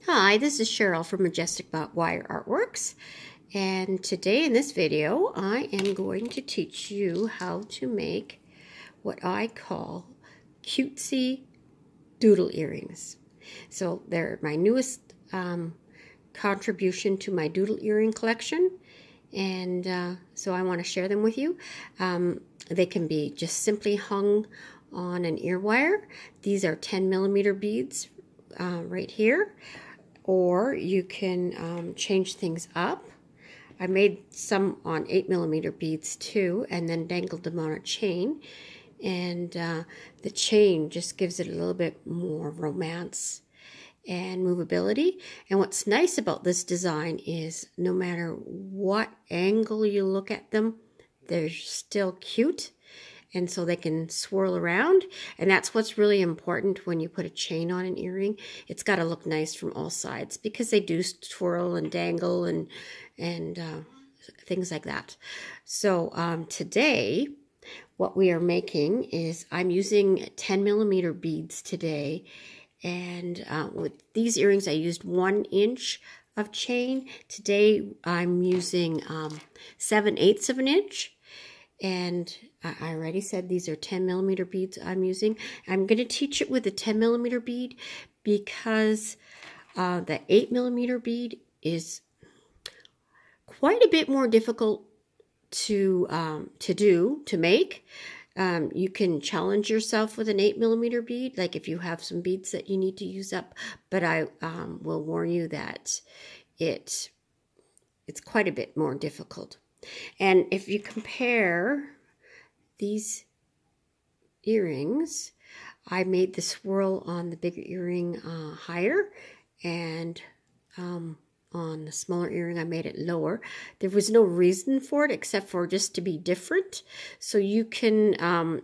Hi, this is Cheryl from Majestic Wire Artworks, and today in this video I am going to teach you how to make what I call cutesy doodle earrings. So they're my newest contribution to my doodle earring collection, and so I want to share them with you. They can be just simply hung on an ear wire. These are 10mm beads right here. Or you can change things up. I made some on 8mm beads too, and then dangled them on a chain. And the chain just gives it a little bit more romance and movability. And what's nice about this design is no matter what angle you look at them, they're still cute. And so they can swirl around, and that's what's really important when you put a chain on an earring. It's got to look nice from all sides because they do twirl and dangle and things like that. So today, what we are making is I'm using 10mm beads today, and with these earrings I used 1 inch of chain. Today I'm using 7/8 of an inch. And I already said these are 10mm beads I'm using. I'm going to teach it with a 10mm bead because the 8mm bead is quite a bit more difficult to make. You can challenge yourself with an 8mm bead, like if you have some beads that you need to use up. But I will warn you that it's quite a bit more difficult. And if you compare these earrings, I made the swirl on the bigger earring higher, and on the smaller earring I made it lower. There was no reason for it except for just to be different. So you can, I'm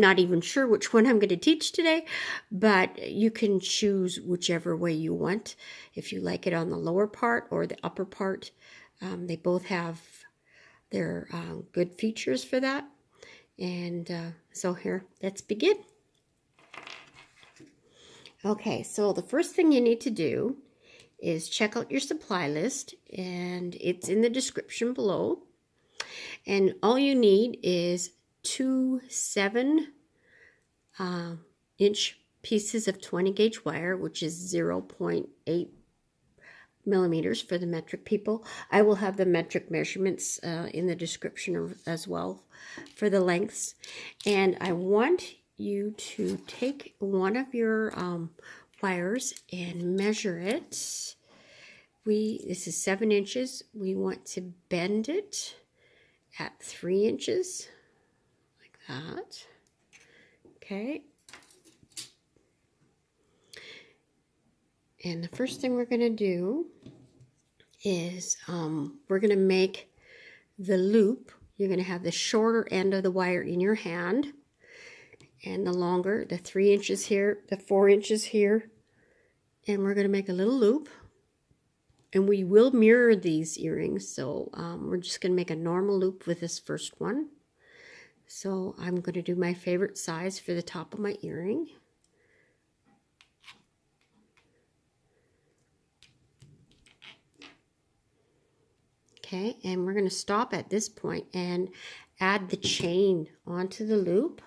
not even sure which one I'm going to teach today, but you can choose whichever way you want. If you like it on the lower part or the upper part, they both have their good features for that. And so here, let's begin. Okay, so the first thing you need to do is check out your supply list, and it's in the description below. And all you need is 2 7-inch pieces of 20 gauge wire, which is 0.8 millimeters for the metric people. I will have the metric measurements in the description as well for the lengths. And I want you to take one of your wires and measure it. This is 7 inches. We want to bend it at 3 inches, like that. Okay. And the first thing we're going to do is we're going to make the loop. You're going to have the shorter end of the wire in your hand, and the longer, the 3 inches here, the 4 inches here, and we're going to make a little loop. And we will mirror these earrings, so we're just going to make a normal loop with this first one. So I'm going to do my favorite size for the top of my earring. Okay, and we're going to stop at this point and add the chain onto the loop.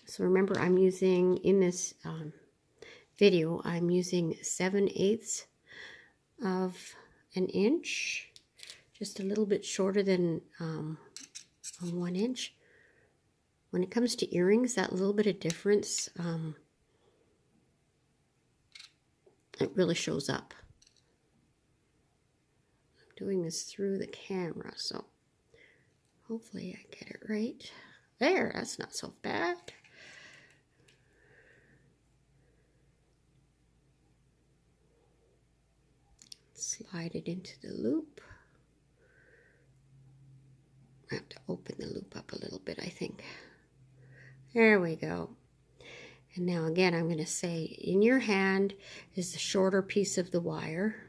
So remember, I'm using, in this video, I'm using 7/8 of an inch, just a little bit shorter than 1 inch. When it comes to earrings, that little bit of difference, it really shows up. Doing this through the camera, so hopefully I get it right. There, that's not so bad. Slide it into the loop. I have to open the loop up a little bit, I think. There we go. And now again, I'm going to say in your hand is the shorter piece of the wire.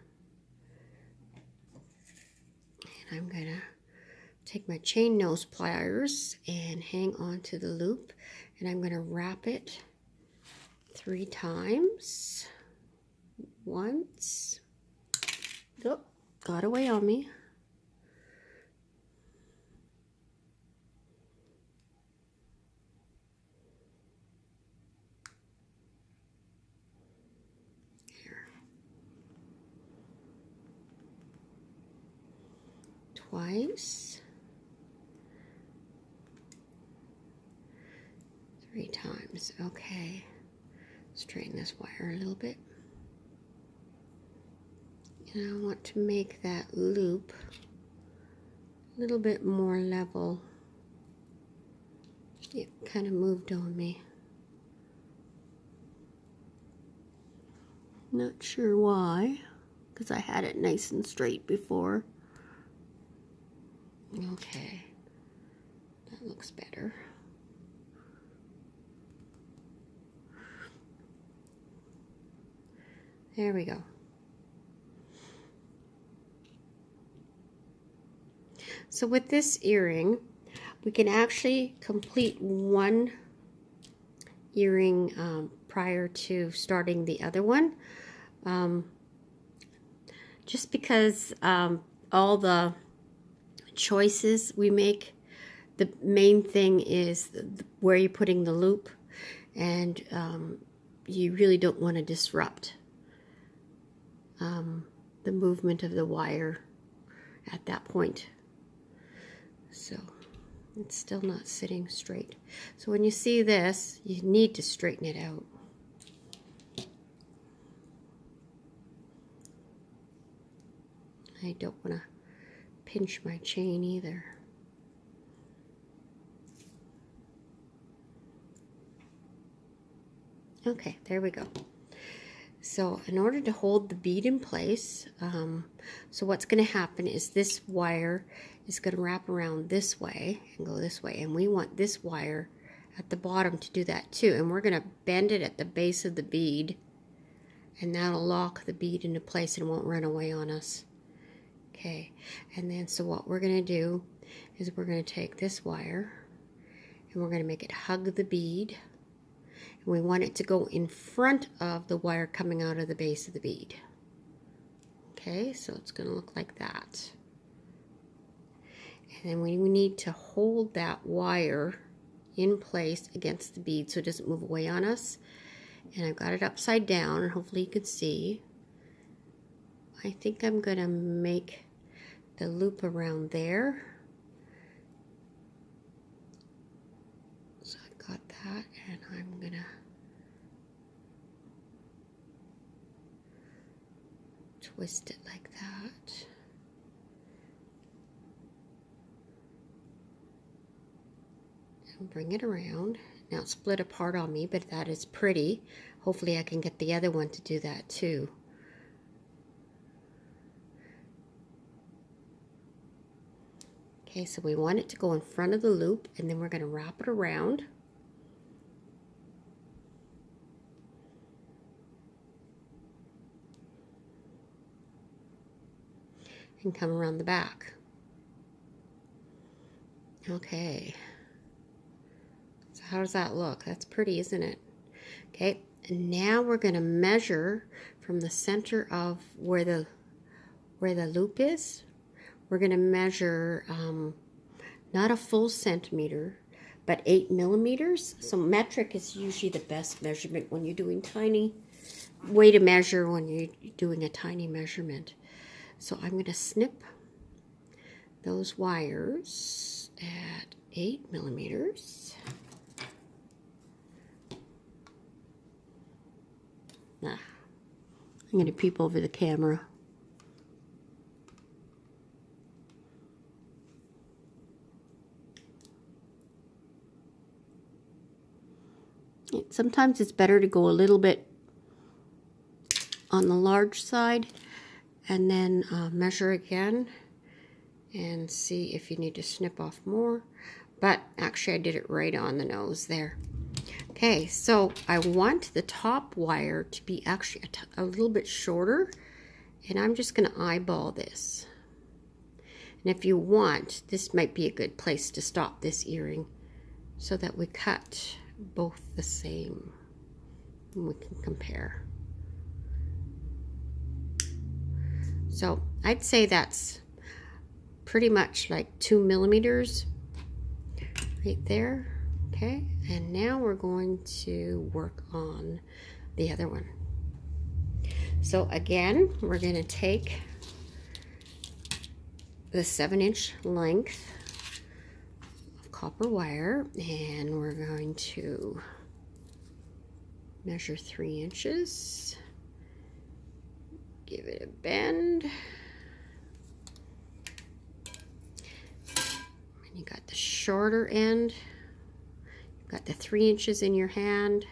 I'm going to take my chain nose pliers and hang on to the loop, and I'm going to wrap it 3 times. once. Oh, got away on me. Here. Twice. 3 times. Okay. Straighten this wire a little bit. And I want to make that loop a little bit more level. It kind of moved on me. Not sure why, because I had it nice and straight before. Okay, that looks better. There we go. So with this earring, we can actually complete one earring prior to starting the other one. Just because all the choices we make, the main thing is where you're putting the loop, and you really don't want to disrupt the movement of the wire at that point. So it's still not sitting straight. So when you see this, you need to straighten it out. I don't want to pinch my chain either. Okay, there we go. So in order to hold the bead in place, so what's going to happen is this wire is going to wrap around this way and go this way, and we want this wire at the bottom to do that too, and we're going to bend it at the base of the bead, and that'll lock the bead into place and won't run away on us. Okay, and then so what we're going to do is we're going to take this wire and we're going to make it hug the bead. And we want it to go in front of the wire coming out of the base of the bead. Okay, so it's going to look like that. And then we need to hold that wire in place against the bead so it doesn't move away on us. And I've got it upside down, and hopefully you can see. I think I'm going to make the loop around there. So I've got that, and I'm going to twist it like that. And bring it around. Now it's split apart on me, but that is pretty. Hopefully I can get the other one to do that too. Okay, so we want it to go in front of the loop, and then we're going to wrap it around. And come around the back. Okay. So how does that look? That's pretty, isn't it? Okay, and now we're going to measure from the center of where the loop is. We're going to measure not a full centimeter, but 8 millimeters. So metric is usually the best measurement when you're doing tiny, way to measure when you're doing a tiny measurement. So I'm going to snip those wires at 8 millimeters. I'm going to peep over the camera. Sometimes it's better to go a little bit on the large side and then measure again and see if you need to snip off more. But actually I did it right on the nose there. Okay, so I want the top wire to be actually a little bit shorter, and I'm just going to eyeball this. And if you want, this might be a good place to stop this earring so that we cut both the same and we can compare. So I'd say that's pretty much like 2 millimeters right there. Okay, and now we're going to work on the other one. So again, we're going to take the 7-inch length of copper wire, and we're going to measure 3 inches, give it a bend, and you got the shorter end, you've got the 3 inches in your hand,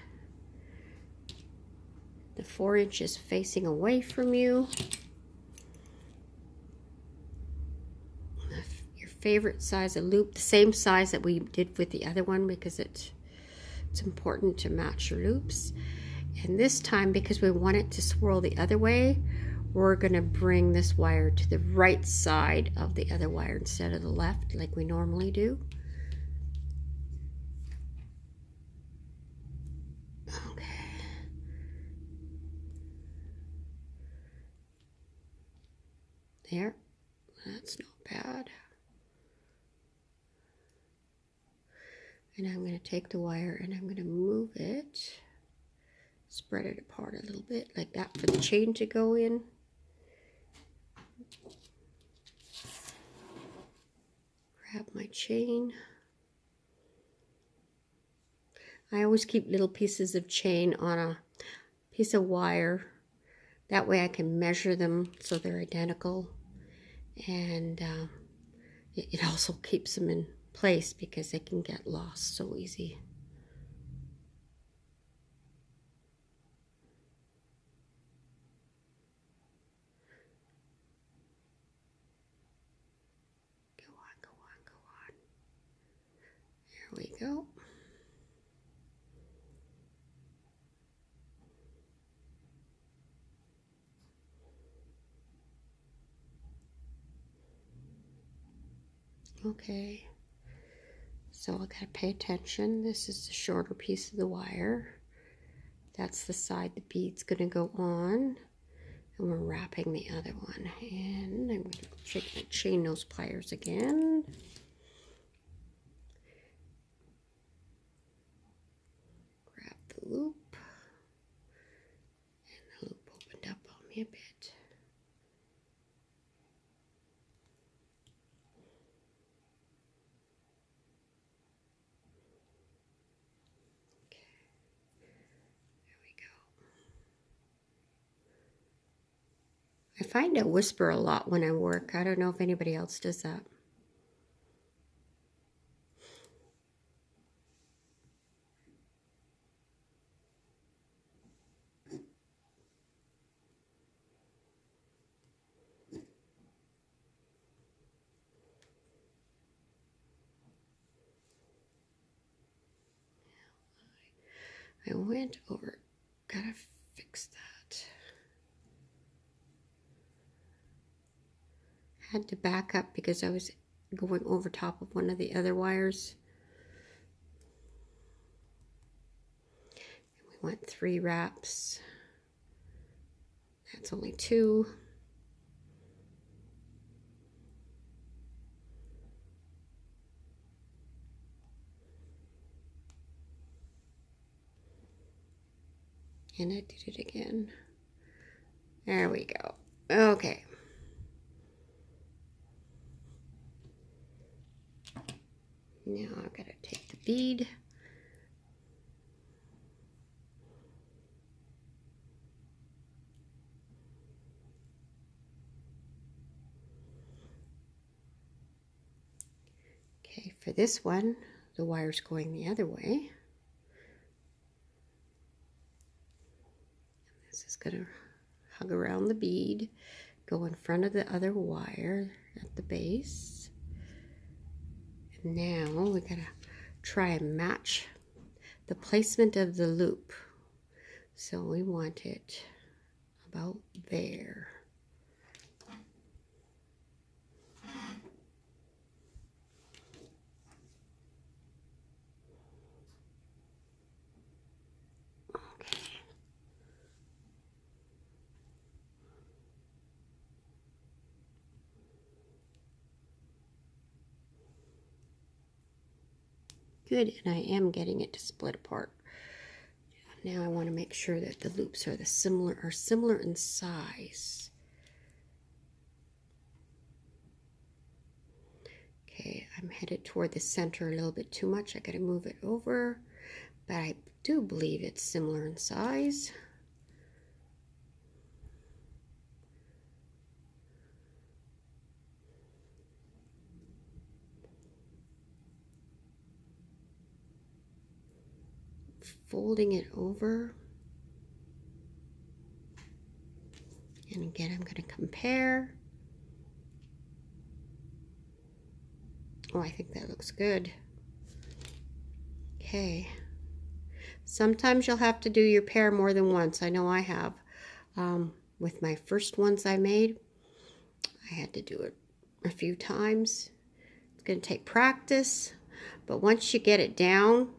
the 4 inches facing away from you, your favorite size of loop, the same size that we did with the other one, because it's important to match your loops. And this time, because we want it to swirl the other way, we're going to bring this wire to the right side of the other wire instead of the left like we normally do. Okay. There. That's not bad. And I'm going to take the wire and I'm going to move it, spread it apart a little bit like that for the chain to go in. Grab my chain. I always keep little pieces of chain on a piece of wire. That way I can measure them so they're identical. And it also keeps them in place because they can get lost so easy. Go on, go on, go on. There we go. Okay, so I gotta pay attention. This is the shorter piece of the wire. That's the side the bead's gonna go on. And we're wrapping the other one. And I'm gonna chain those pliers again. Grab the loop. And the loop opened up on me a bit. I find I whisper a lot when I work. I don't know if anybody else does that. I went over, gotta fix that. Had to back up because I was going over top of one of the other wires. And we went 3 wraps. That's only 2. And I did it again. There we go. Okay. Now I've got to take the bead. Okay, for this one, the wire's going the other way. This is going to hug around the bead, go in front of the other wire at the base. And now we got to try and match the placement of the loop. So we want it about there. good, and I am getting it to split apart. Now I want to make sure that the loops are similar in size. Okay, I'm headed toward the center a little bit too much. I got to move it over, but I do believe it's similar in size. Folding it over. And again, I'm going to compare. Oh, I think that looks good. Okay. Sometimes you'll have to do your pair more than once. I know I have. With my first ones I made, I had to do it a few times. It's going to take practice, but once you get it down,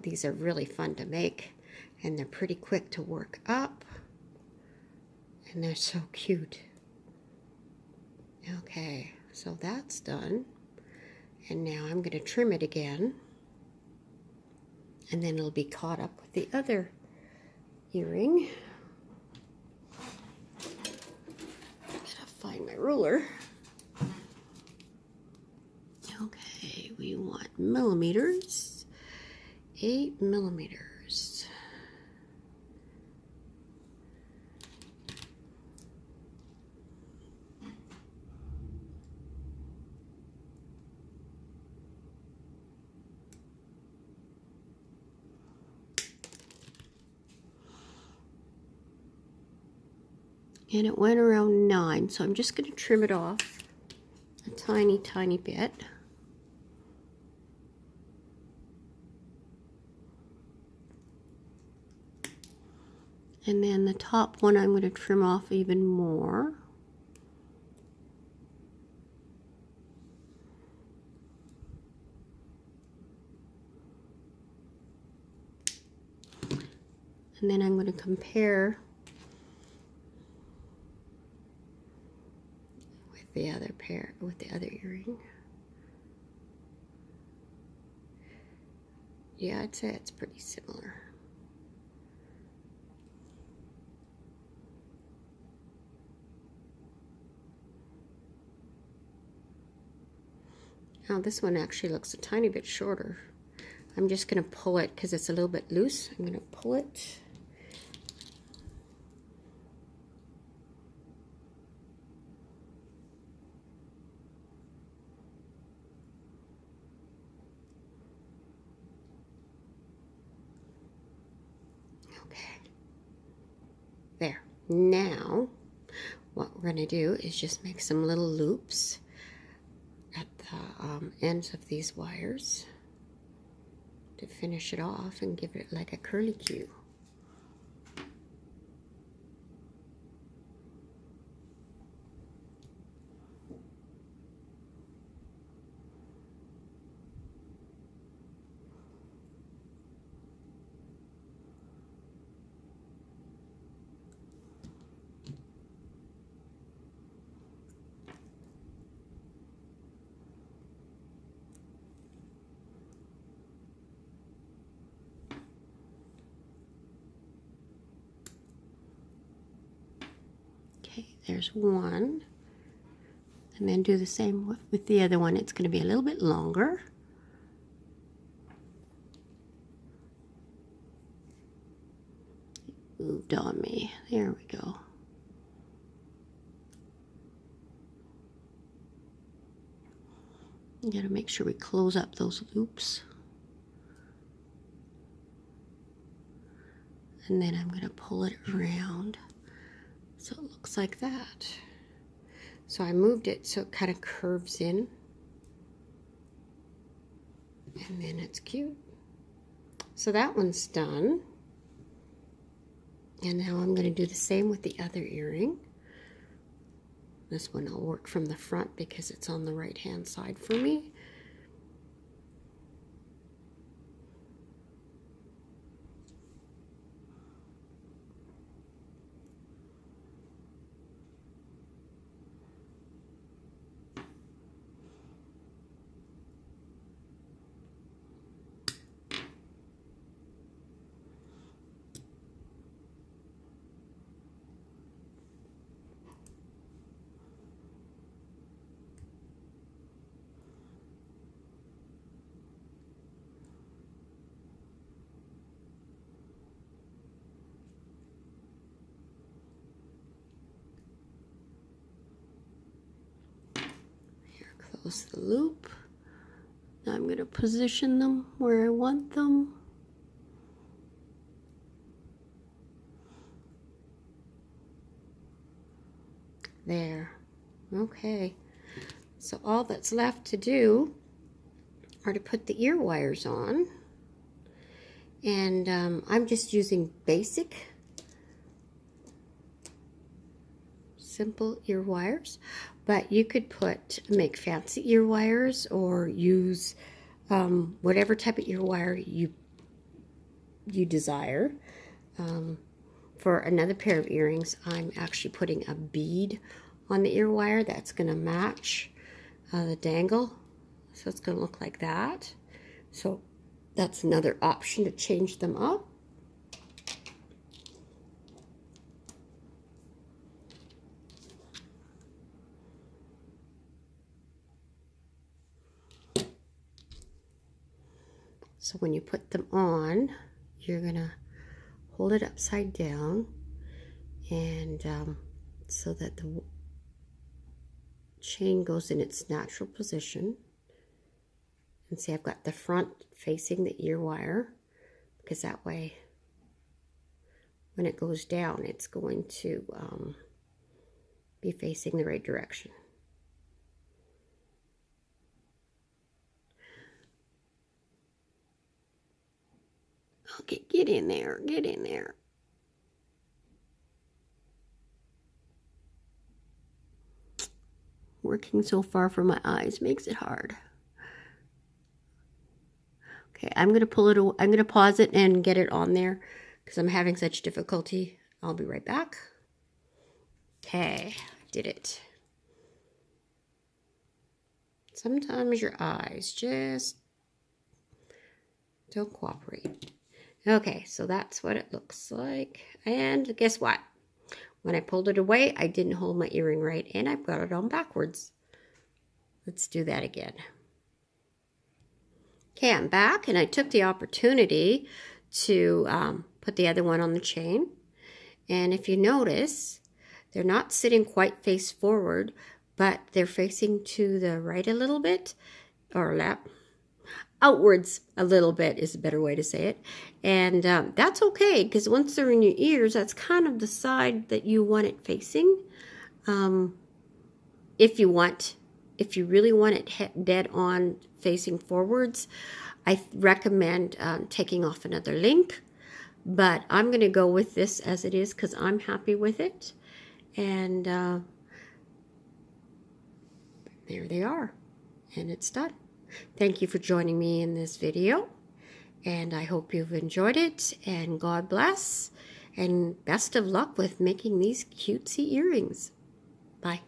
these are really fun to make, and they're pretty quick to work up, and they're so cute. Okay, so that's done, and now I'm going to trim it again, and then it'll be caught up with the other earring. Gotta find my ruler. Okay, we want millimeters, 8 millimeters. And it went around 9, so I'm just going to trim it off a tiny, tiny bit. And then the top one I'm going to trim off even more. And then I'm going to compare the other pair with the other earring. Yeah, I'd say it's pretty similar. Now this one actually looks a tiny bit shorter. I'm just going to pull it because it's a little bit loose. I'm going to pull it. There. Now, what we're going to do is just make some little loops at the ends of these wires to finish it off and give it like a curly cue. Okay, there's one. And then do the same with the other one. It's going to be a little bit longer. It moved on me. There we go. You got to make sure we close up those loops. And then I'm going to pull it around so it looks like that. So I moved it so it kind of curves in. And then it's cute. So that one's done. And now I'm going to do the same with the other earring. This one I'll work from the front because it's on the right hand side for me. goes the loop. Now I'm going to position them where I want them. There. Okay. So all that's left to do are to put the ear wires on. And I'm just using basic, simple ear wires. But you could make fancy ear wires or use whatever type of ear wire you desire. For another pair of earrings, I'm actually putting a bead on the ear wire that's going to match the dangle. So it's going to look like that. So that's another option to change them up. So when you put them on, you're going to hold it upside down, and so that the chain goes in its natural position. And see, I've got the front facing the ear wire, because that way when it goes down, it's going to be facing the right direction. Okay, get in there, get in there. Working so far from my eyes makes it hard. Okay, I'm gonna I'm gonna pause it and get it on there because I'm having such difficulty. I'll be right back. Okay, did it. Sometimes your eyes just don't cooperate. Okay, so that's what it looks like. And guess what? When I pulled it away, I didn't hold my earring right, and I've got it on backwards. Let's do that again. Okay, I'm back, and I took the opportunity to put the other one on the chain. And if you notice, they're not sitting quite face forward, but they're facing to the right a little bit, or left. Outwards a little bit is a better way to say it. And that's okay, because once they're in your ears, that's kind of the side that you want it facing. If you really want it dead on facing forwards, I recommend taking off another link. But I'm going to go with this as it is because I'm happy with it. And there they are. And it's done. Thank you for joining me in this video, and I hope you've enjoyed it, and God bless, and best of luck with making these cutesy earrings. Bye.